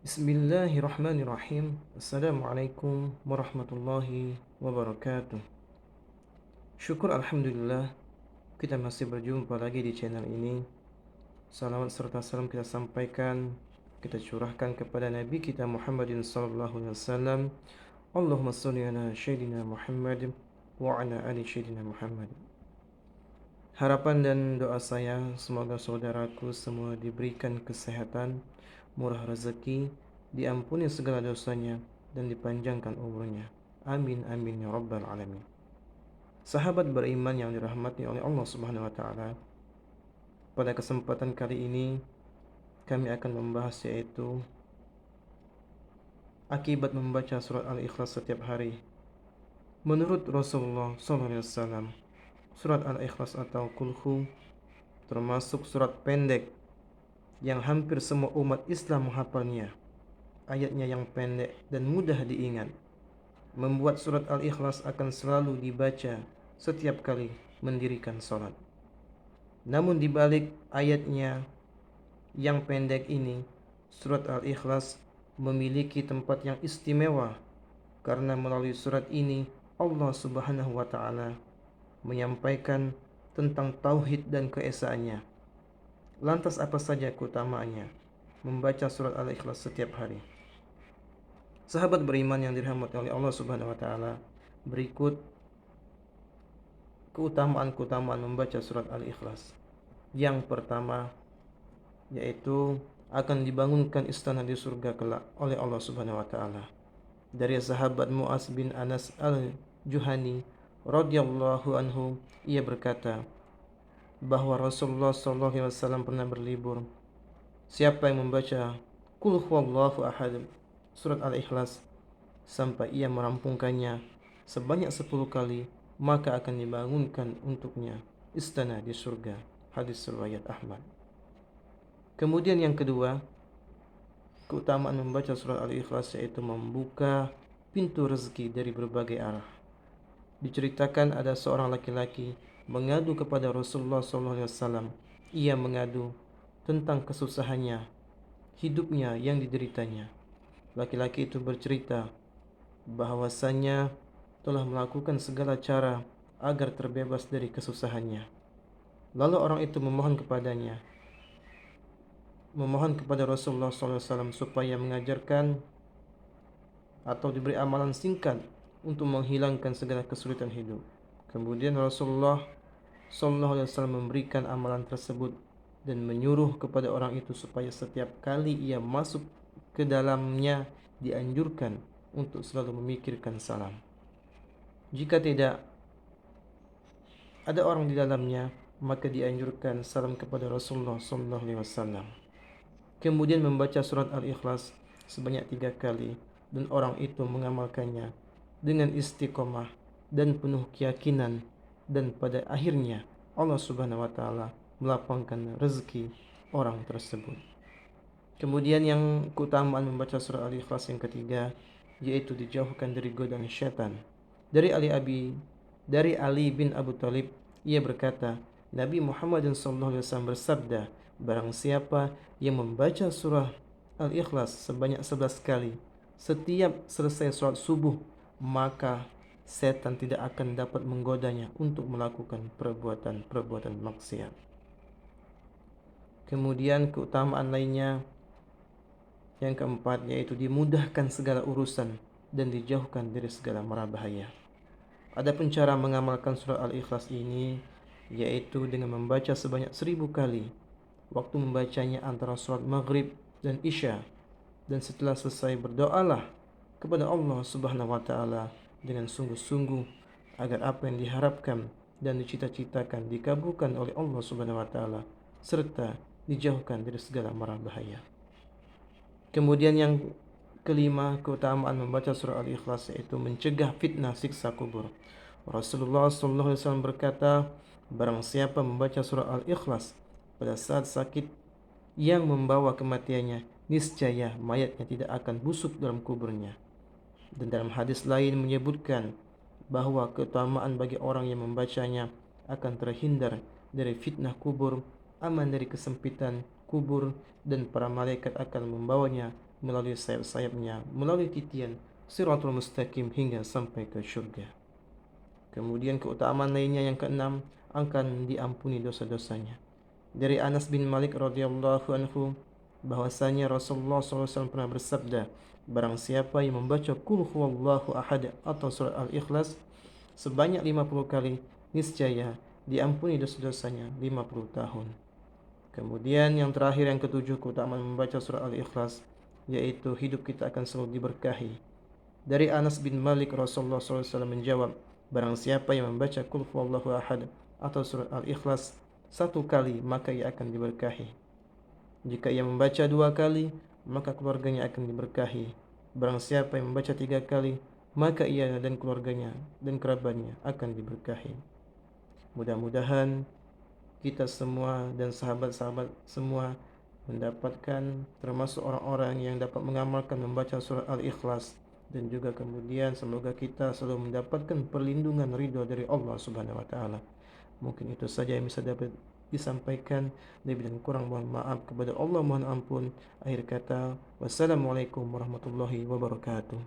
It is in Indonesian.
Bismillahirrahmanirrahim. Assalamualaikum warahmatullahi wabarakatuh. Syukur Alhamdulillah kita masih berjumpa lagi di channel ini. Salawat serta salam kita sampaikan, kita curahkan kepada Nabi kita Muhammadin sallallahu alaihi wasallam. Allahumma shalli ala sayyidina Muhammad wa ala ali sayyidina Muhammad. Harapan dan doa saya semoga saudaraku semua diberikan kesehatan, murah rezeki, diampuni segala dosanya, dan dipanjangkan umurnya. Amin amin ya rabbal alamin. Sahabat beriman yang dirahmati oleh Allah Subhanahu wa taala, pada kesempatan kali ini kami akan membahas yaitu akibat membaca surat Al-Ikhlas setiap hari. Menurut Rasulullah SAW, surat Al-Ikhlas atau Qul termasuk surat pendek yang hampir semua umat Islam menghafalnya. Ayatnya yang pendek dan mudah diingat membuat surat Al-Ikhlas akan selalu dibaca setiap kali mendirikan sholat. Namun di balik ayatnya yang pendek ini, surat Al-Ikhlas memiliki tempat yang istimewa karena melalui surat ini Allah Subhanahu wa taala menyampaikan tentang tauhid dan keesaannya. Lantas apa saja keutamaannya membaca surat Al-Ikhlas setiap hari? Sahabat beriman yang dirahmati oleh Allah Subhanahu wa taala, berikut keutamaan-keutamaan membaca surat Al-Ikhlas. Yang pertama yaitu akan dibangunkan istana di surga kelak oleh Allah Subhanahu wa taala. Dari sahabat Mu'az bin Anas al-Juhani radhiyallahu anhu, ia berkata bahwa Rasulullah sallallahu alaihi wasallam pernah berlibur. Siapa yang membaca Qul huwallahu ahad, surat Al-Ikhlas, sampai ia merampungkannya sebanyak 10 kali, maka akan dibangunkan untuknya istana di surga. Hadis riwayat Ahmad. Kemudian yang kedua, keutamaan membaca surat Al-Ikhlas yaitu membuka pintu rezeki dari berbagai arah. Diceritakan ada seorang laki-laki mengadu kepada Rasulullah SAW. Ia mengadu tentang kesusahannya, hidupnya yang dideritanya. Laki-laki itu bercerita bahwasannya telah melakukan segala cara agar terbebas dari kesusahannya. Lalu orang itu memohon kepada Rasulullah SAW supaya mengajarkan atau diberi amalan singkat untuk menghilangkan segala kesulitan hidup. Kemudian Rasulullah SAW memberikan amalan tersebut dan menyuruh kepada orang itu supaya setiap kali ia masuk ke dalamnya dianjurkan untuk selalu memikirkan salam. Jika tidak ada orang di dalamnya, maka dianjurkan salam kepada Rasulullah SAW. Kemudian membaca surat Al-Ikhlas sebanyak 3 kali dan orang itu mengamalkannya dengan istiqomah dan penuh keyakinan, dan pada akhirnya Allah Subhanahu wa taala melapangkan rezeki orang tersebut. Kemudian yang keutamaan membaca surah Al-Ikhlas yang ketiga yaitu dijauhkan dari godaan syaitan. Dari Ali bin Abu Thalib, ia berkata, Nabi Muhammad SAW bersabda, barang siapa yang membaca surah Al-Ikhlas sebanyak 11 kali setiap selesai sholat subuh, maka setan tidak akan dapat menggodanya untuk melakukan perbuatan maksiat. Kemudian keutamaan lainnya yang keempat yaitu dimudahkan segala urusan dan dijauhkan dari segala mara bahaya. Adapun cara mengamalkan surah Al-Ikhlas ini yaitu dengan membaca sebanyak 1000 kali. Waktu membacanya antara sholat maghrib dan isya, dan setelah selesai berdoalah kepada Allah Subhanahu wa taala dengan sungguh-sungguh agar apa yang diharapkan dan dicita-citakan dikabulkan oleh Allah Subhanahu wa taala serta dijauhkan dari segala mara bahaya. Kemudian yang kelima, keutamaan membaca surah Al-Ikhlas yaitu mencegah fitnah siksa kubur. Rasulullah SAW berkata, barang siapa membaca surah Al-Ikhlas pada saat sakit yang membawa kematiannya, niscaya mayatnya tidak akan busuk dalam kuburnya. Dan dalam hadis lain menyebutkan bahwa keutamaan bagi orang yang membacanya akan terhindar dari fitnah kubur, aman dari kesempitan kubur, dan para malaikat akan membawanya melalui sayap-sayapnya, melalui titian Siratul Mustaqim hingga sampai ke syurga. Kemudian keutamaan lainnya yang keenam, akan diampuni dosa-dosanya. Dari Anas bin Malik radhiyallahu anhu bahwasanya Rasulullah SAW pernah bersabda, barang siapa yang membaca Qul huwallahu ahad atau surat Al-Ikhlas sebanyak 50 kali, niscaya diampuni dosa-dosanya 50 tahun. Kemudian yang terakhir, yang ketujuh, keutamaan membaca surah Al-Ikhlas, yaitu hidup kita akan selalu diberkahi. Dari Anas bin Malik, Rasulullah SAW menjawab, barang siapa yang membaca Qul huwallahu ahad atau surat Al-Ikhlas 1 kali, maka ia akan diberkahi. Jika ia membaca 2 kali, maka keluarganya akan diberkahi. Barang siapa yang membaca 3 kali, maka ia dan keluarganya dan kerabatnya akan diberkahi. Mudah-mudahan kita semua dan sahabat-sahabat semua mendapatkan termasuk orang-orang yang dapat mengamalkan membaca surah Al-Ikhlas, dan juga kemudian semoga kita selalu mendapatkan perlindungan ridha dari Allah Subhanahu wa taala. Mungkin itu saja yang bisa dapat disampaikan. Lebih dan kurang mohon maaf kepada Allah, mohon ampun. Akhir kata, wassalamualaikum warahmatullahi wabarakatuh.